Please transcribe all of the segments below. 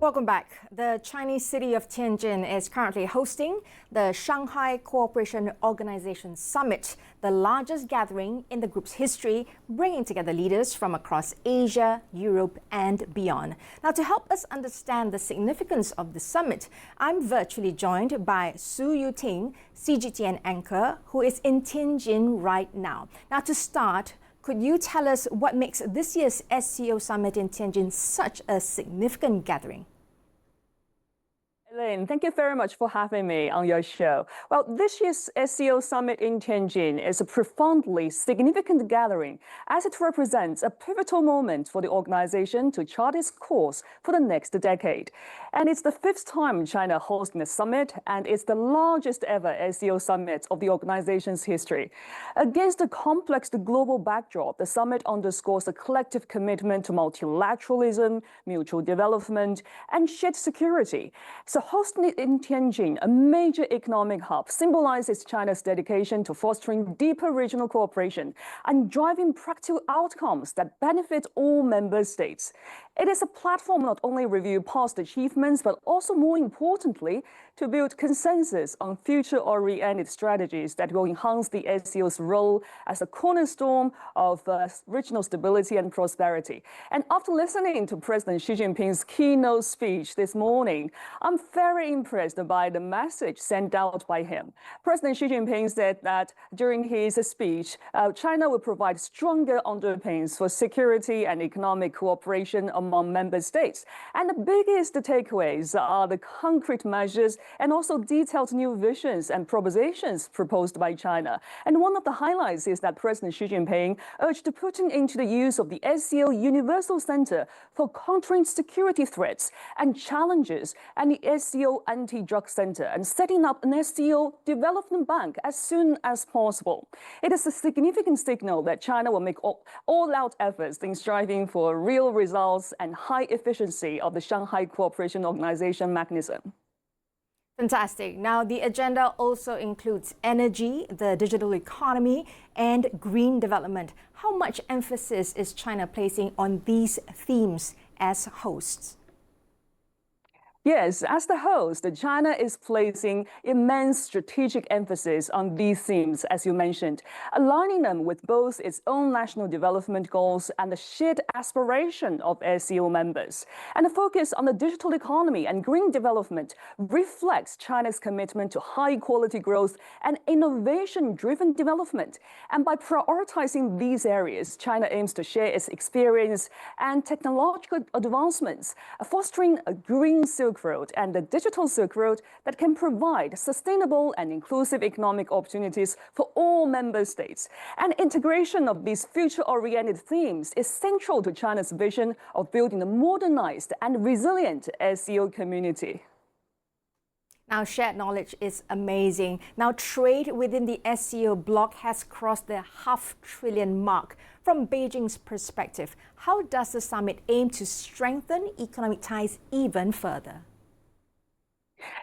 Welcome back. The Chinese city of Tianjin is currently hosting the Shanghai Cooperation Organization Summit, the largest gathering in the group's history, bringing together leaders from across Asia, Europe, and beyond. Now, to help us understand the significance of the summit, I'm virtually joined by YUTING, CGTN anchor, who is in Tianjin right now. Now, to start, could you tell us what makes this year's SCO Summit in Tianjin such a significant gathering? ELANE, thank you very much for having me on your show. Well, this year's SCO Summit in Tianjin is a profoundly significant gathering as it represents a pivotal moment for the organization to chart its course for the next decade. And it's the fifth time China hosting the summit, and it's the largest ever SCO summit of the organization's history. Against a complex global backdrop, the summit underscores a collective commitment to multilateralism, mutual development, and shared security. So hosting it in Tianjin, a major economic hub, symbolizes China's dedication to fostering deeper regional cooperation and driving practical outcomes that benefit all member states. It is a platform not only review past achievements, but also, more importantly, to build consensus on future-oriented strategies that will enhance the SCO's role as a cornerstone of regional stability and prosperity. And after listening to President Xi Jinping's keynote speech this morning, I'm very impressed by the message sent out by him. President Xi Jinping said that during his speech, China will provide stronger underpinnings for security and economic cooperation among member states. And the biggest takeaways are the concrete measures and also detailed new visions and propositions proposed by China. And one of the highlights is that President Xi Jinping urged putting into the use of the SCO Universal Center for countering security threats and challenges and the SCO Anti-Drug Center and setting up an SCO Development Bank as soon as possible. It is a significant signal that China will make all-out efforts in striving for real results and high efficiency of the Shanghai Cooperation Organization mechanism. Fantastic. Now, the agenda also includes energy, the digital economy, and green development. How much emphasis is China placing on these themes as hosts? Yes, as the host, China is placing immense strategic emphasis on these themes, as you mentioned, aligning them with both its own national development goals and the shared aspiration of SCO members. And the focus on the digital economy and green development reflects China's commitment to high-quality growth and innovation-driven development. And by prioritizing these areas, China aims to share its experience and technological advancements, fostering a green Silk Road and the digital Silk Road that can provide sustainable and inclusive economic opportunities for all member states. And integration of these future-oriented themes is central to China's vision of building a modernized and resilient SCO community. Now, shared knowledge is amazing. Now, trade within the SCO bloc has crossed the $500 billion mark. From Beijing's perspective, how does the summit aim to strengthen economic ties even further?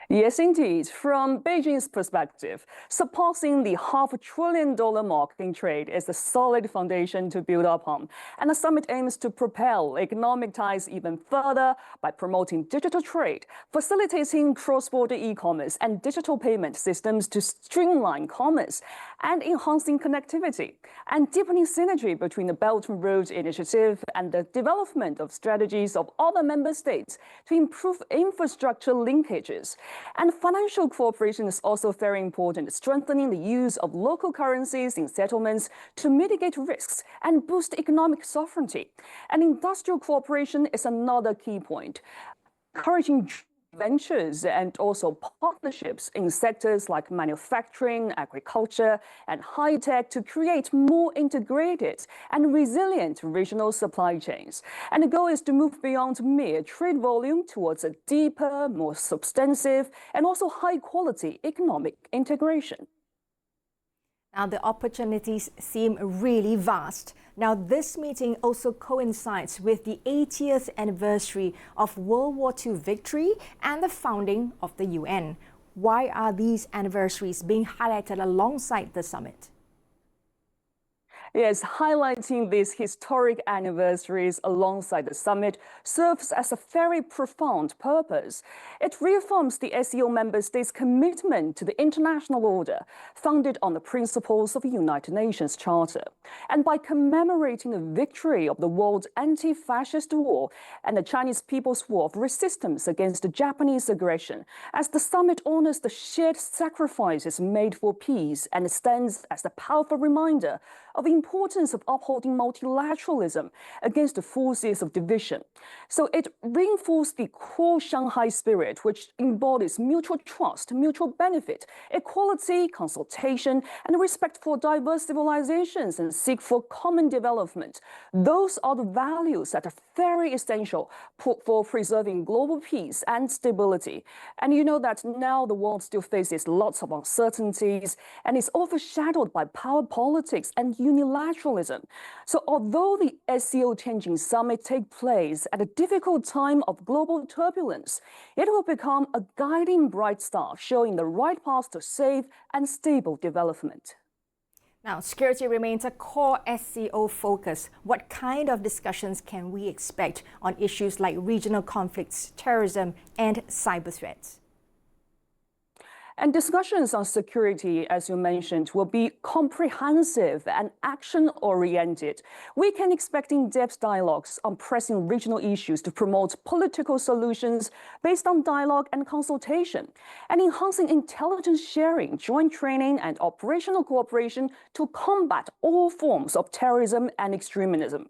Yes, indeed. From Beijing's perspective, surpassing the $500 billion mark in trade is a solid foundation to build upon. And the summit aims to propel economic ties even further by promoting digital trade, facilitating cross-border e-commerce and digital payment systems to streamline commerce, and enhancing connectivity, and deepening synergy between the Belt and Road Initiative and the development of strategies of other member states to improve infrastructure linkages. And financial cooperation is also very important, strengthening the use of local currencies in settlements to mitigate risks and boost economic sovereignty. And industrial cooperation is another key point, encouraging ventures and also partnerships in sectors like manufacturing, agriculture, and high-tech to create more integrated and resilient regional supply chains. And the goal is to move beyond mere trade volume towards a deeper, more substantive, and also high-quality economic integration. Now, the opportunities seem really vast. Now, this meeting also coincides with the 80th anniversary of World War II victory and the founding of the UN. Why are these anniversaries being highlighted alongside the summit? Yes, highlighting these historic anniversaries alongside the summit serves as a very profound purpose. It reaffirms the SCO member states' commitment to the international order, founded on the principles of the United Nations Charter. And by commemorating the victory of the world's anti-fascist war and the Chinese people's war of resistance against the Japanese aggression, as the summit honors the shared sacrifices made for peace and stands as a powerful reminder of the importance of upholding multilateralism against the forces of division. So it reinforced the core Shanghai spirit, which embodies mutual trust, mutual benefit, equality, consultation, and respect for diverse civilizations and seek for common development. Those are the values that are very essential for preserving global peace and stability. And you know that now the world still faces lots of uncertainties and is overshadowed by power politics and unilateralism. So although the SCO Tianjin Summit takes place at a difficult time of global turbulence, it will become a guiding bright star, showing the right path to safe and stable development. Now, security remains a core SCO focus. What kind of discussions can we expect on issues like regional conflicts, terrorism, and cyber threats? And discussions on security, as you mentioned, will be comprehensive and action-oriented. We can expect in-depth dialogues on pressing regional issues to promote political solutions based on dialogue and consultation, and enhancing intelligence sharing, joint training, and operational cooperation to combat all forms of terrorism and extremism,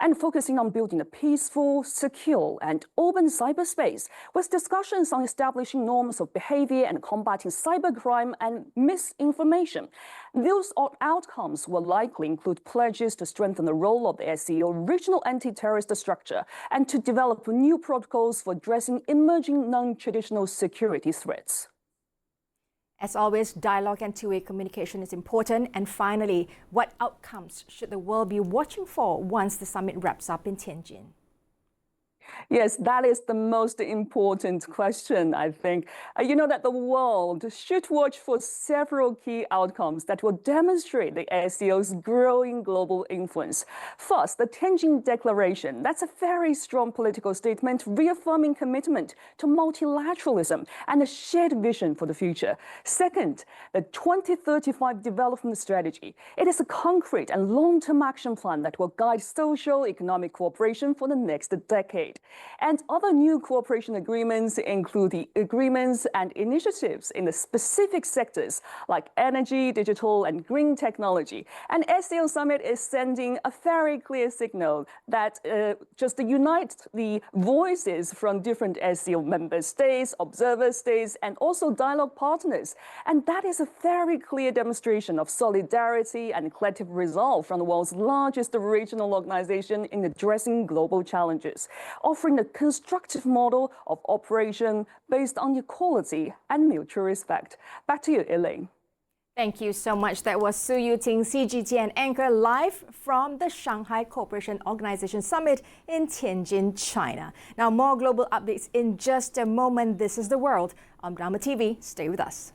and focusing on building a peaceful, secure, and open cyberspace with discussions on establishing norms of behavior and combating cybercrime and misinformation. Those outcomes will likely include pledges to strengthen the role of the SCO regional anti-terrorist structure and to develop new protocols for addressing emerging non-traditional security threats. As always, dialogue and two-way communication is important. And finally, what outcomes should the world be watching for once the summit wraps up in Tianjin? Yes, that is the most important question, I think. You know that the world should watch for several key outcomes that will demonstrate the SCO's growing global influence. First, the Tianjin Declaration. That's a very strong political statement reaffirming commitment to multilateralism and a shared vision for the future. Second, the 2035 Development Strategy. It is a concrete and long-term action plan that will guide social economic cooperation for the next decade. And other new cooperation agreements include the agreements and initiatives in the specific sectors like energy, digital, and green technology. And SCO Summit is sending a very clear signal that just to unite the voices from different SCO member states, observer states, and also dialogue partners. And that is a very clear demonstration of solidarity and collective resolve from the world's largest regional organization in addressing global challenges, offering a constructive model of operation based on equality and mutual respect. Back to you, Elaine. Thank you so much. That was Su Yuting, CGTN anchor, live from the Shanghai Cooperation Organization Summit in Tianjin, China. Now, more global updates in just a moment. This is The World on Bernama TV. Stay with us.